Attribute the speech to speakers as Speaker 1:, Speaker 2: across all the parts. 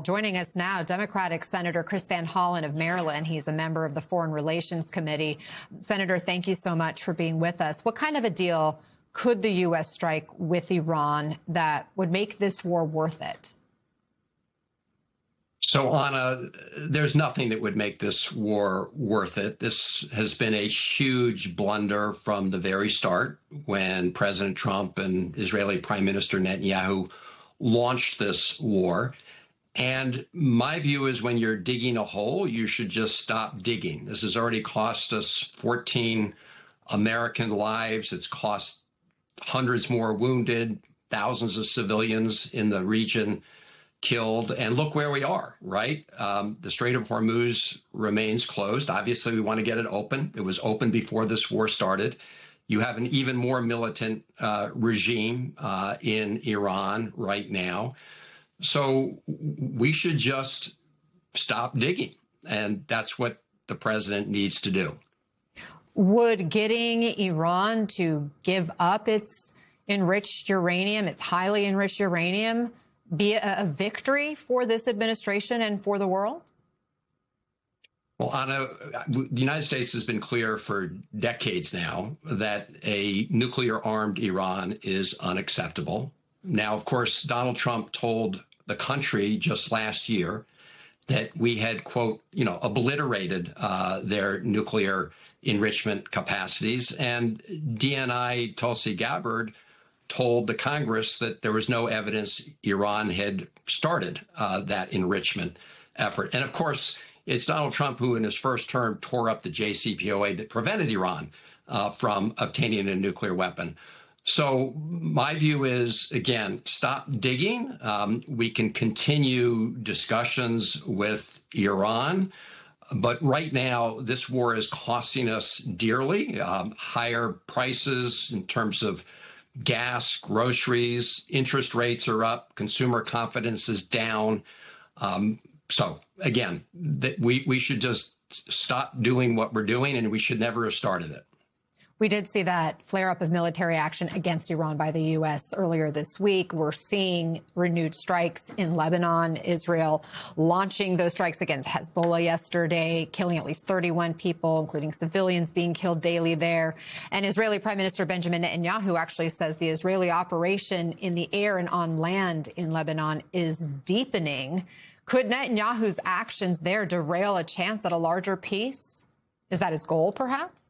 Speaker 1: Joining us now, Democratic Senator Chris Van Hollen of Maryland. He's a member of the Foreign Relations Committee. Senator, thank you so much for being with us. What kind of a deal could the U.S. strike with Iran that would make this war worth it?
Speaker 2: So, Anna, there's nothing that would make this war worth it. This has been a huge blunder from the very start when President Trump and Israeli Prime Minister Netanyahu launched this war. And my view is when you're digging a hole, you should just stop digging. This has already cost us 14 American lives. It's cost hundreds more wounded, thousands of civilians in the region killed. And look where we are, right? The Strait of Hormuz remains closed. Obviously, we want to get it open. It was open before this war started. You have an even more militant regime in Iran right now. So we should just stop digging. And that's what the president needs to do.
Speaker 1: Would getting Iran to give up its enriched uranium, its highly enriched uranium, be a victory for this administration and for the world?
Speaker 2: Well, Anna, the United States has been clear for decades now that a nuclear-armed Iran is unacceptable. Now, of course, Donald Trump told the country just last year that we had, quote, obliterated their nuclear enrichment capacities. And DNI Tulsi Gabbard told the Congress that there was no evidence Iran had started that enrichment effort. And of course, it's Donald Trump who in his first term tore up the JCPOA that prevented Iran from obtaining a nuclear weapon. So my view is, again, stop digging. We can continue discussions with Iran. But right now, this war is costing us dearly. Higher prices in terms of gas, groceries, interest rates are up, consumer confidence is down. So again, we should just stop doing what we're doing, and we should never have started it.
Speaker 1: We did see that flare-up of military action against Iran by the U.S. earlier this week. We're seeing renewed strikes in Lebanon, Israel launching those strikes against Hezbollah yesterday, killing at least 31 people, including civilians being killed daily there. And Israeli Prime Minister Benjamin Netanyahu actually says the Israeli operation in the air and on land in Lebanon is deepening. Could Netanyahu's actions there derail a chance at a larger peace? Is that his goal, perhaps?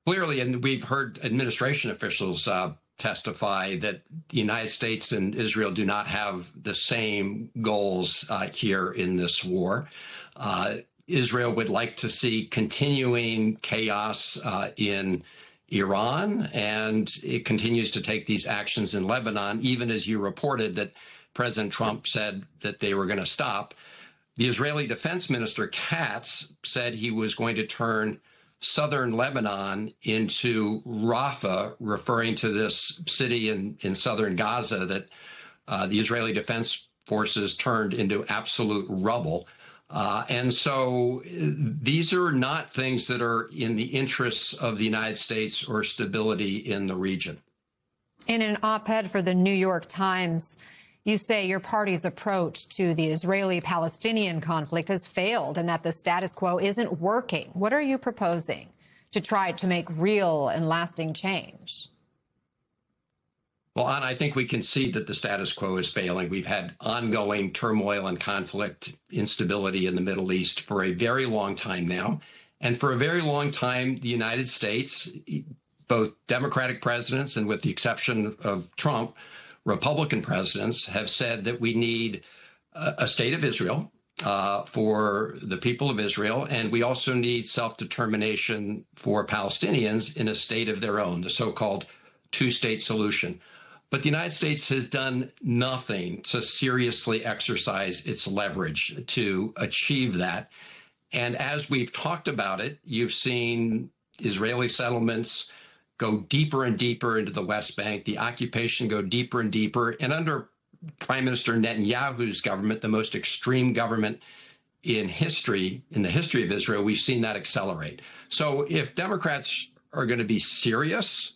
Speaker 2: Clearly, and we've heard administration officials testify that the United States and Israel do not have the same goals here in this war. Israel would like to see continuing chaos in Iran, and it continues to take these actions in Lebanon, even as you reported that President Trump said that they were going to stop. The Israeli Defense Minister, Katz, said he was going to turn southern Lebanon into Rafah, referring to this city in southern Gaza that the Israeli Defense Forces turned into absolute rubble. And so these are not things that are in the interests of the United States or stability in the region.
Speaker 1: In an op-ed for the New York Times, you say your party's approach to the Israeli-Palestinian conflict has failed and that the status quo isn't working. What are you proposing to try to make real and lasting change?
Speaker 2: Well, Anna, I think we can see that the status quo is failing. We've had ongoing turmoil and conflict, instability in the Middle East for a very long time now. And for a very long time, the United States, both Democratic presidents and with the exception of Trump, Republican presidents have said that we need a state of Israel for the people of Israel, and we also need self-determination for Palestinians in a state of their own, the so-called two-state solution. But the United States has done nothing to seriously exercise its leverage to achieve that. And as we've talked about it, you've seen Israeli settlements go deeper and deeper into the West Bank, the occupation go deeper and deeper. And under Prime Minister Netanyahu's government, the most extreme government in history, in the history of Israel, we've seen that accelerate. So if Democrats are going to be serious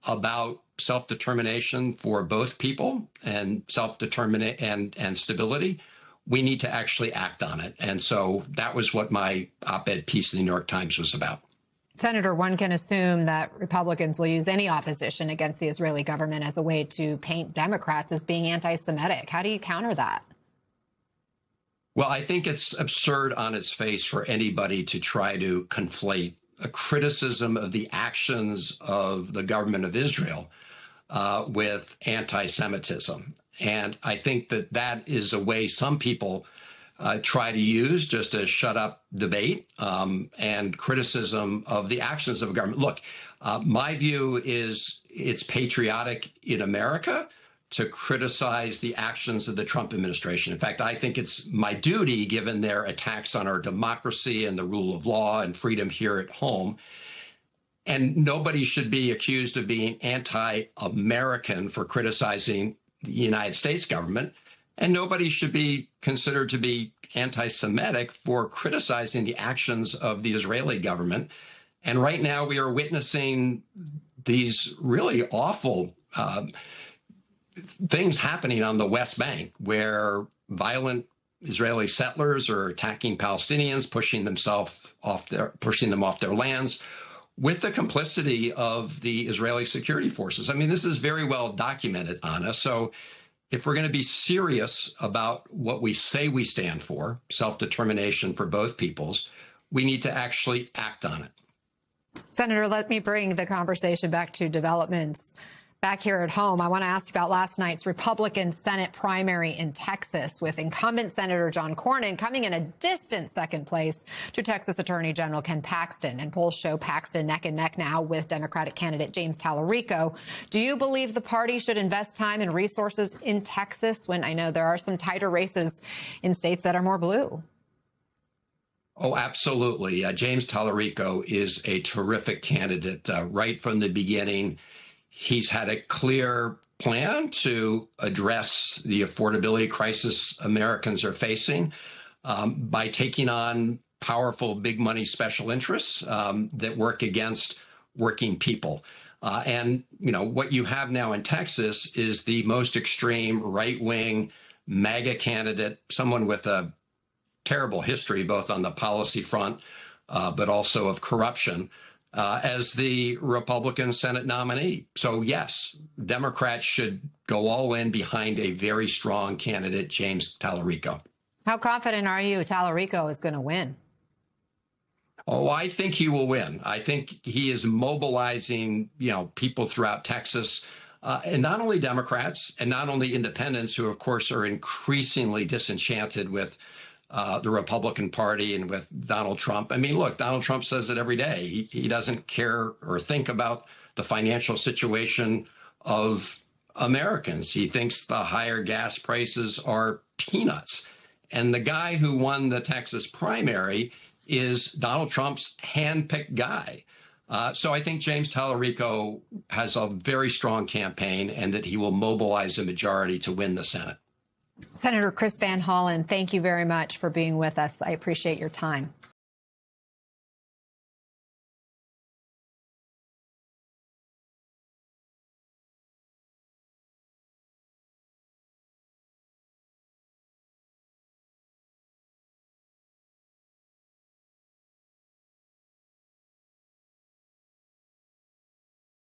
Speaker 2: about self-determination for both people and self-determination and stability, we need to actually act on it. And so that was what my op-ed piece in the New York Times was about.
Speaker 1: Senator, one can assume that Republicans will use any opposition against the Israeli government as a way to paint Democrats as being anti-Semitic. How do you counter that?
Speaker 2: Well, I think it's absurd on its face for anybody to try to conflate a criticism of the actions of the government of Israel with anti-Semitism. And I think that that is a way some people try to use just to shut up debate and criticism of the actions of a government. Look, my view is it's patriotic in America to criticize the actions of the Trump administration. In fact, I think it's my duty, given their attacks on our democracy and the rule of law and freedom here at home. And nobody should be accused of being anti-American for criticizing the United States government. And nobody should be considered to be anti-Semitic for criticizing the actions of the Israeli government. And right now we are witnessing these really awful things happening on the West Bank, where violent Israeli settlers are attacking Palestinians, pushing them off their lands, with the complicity of the Israeli security forces. I mean, this is very well documented, Anna. So if we're going to be serious about what we say we stand for, self-determination for both peoples, we need to actually act on it.
Speaker 1: Senator, let me bring the conversation back to developments back here at home. I want to ask about last night's Republican Senate primary in Texas, with incumbent Senator John Cornyn coming in a distant second place to Texas Attorney General Ken Paxton. And polls show Paxton neck and neck now with Democratic candidate James Talarico. Do you believe the party should invest time and resources in Texas when I know there are some tighter races in states that are more blue?
Speaker 2: Oh, absolutely. James Talarico is a terrific candidate right from the beginning. He's had a clear plan to address the affordability crisis Americans are facing by taking on powerful big money special interests that work against working people. And, you know, what you have now in Texas is the most extreme right-wing MAGA candidate, someone with a terrible history, both on the policy front, but also of corruption, as the Republican Senate nominee. So, yes, Democrats should go all in behind a very strong candidate, James Talarico.
Speaker 1: How confident are you Talarico is going to win?
Speaker 2: Oh, I think he will win. I think he is mobilizing, people throughout Texas, and not only Democrats and not only independents, who, of course, are increasingly disenchanted with the Republican Party and with Donald Trump. I mean, look, Donald Trump says it every day. He doesn't care or think about the financial situation of Americans. He thinks the higher gas prices are peanuts. And the guy who won the Texas primary is Donald Trump's handpicked guy. So I think James Talarico has a very strong campaign and that he will mobilize a majority to win the Senate.
Speaker 1: Senator Chris Van Hollen, thank you very much for being with us. I appreciate your time.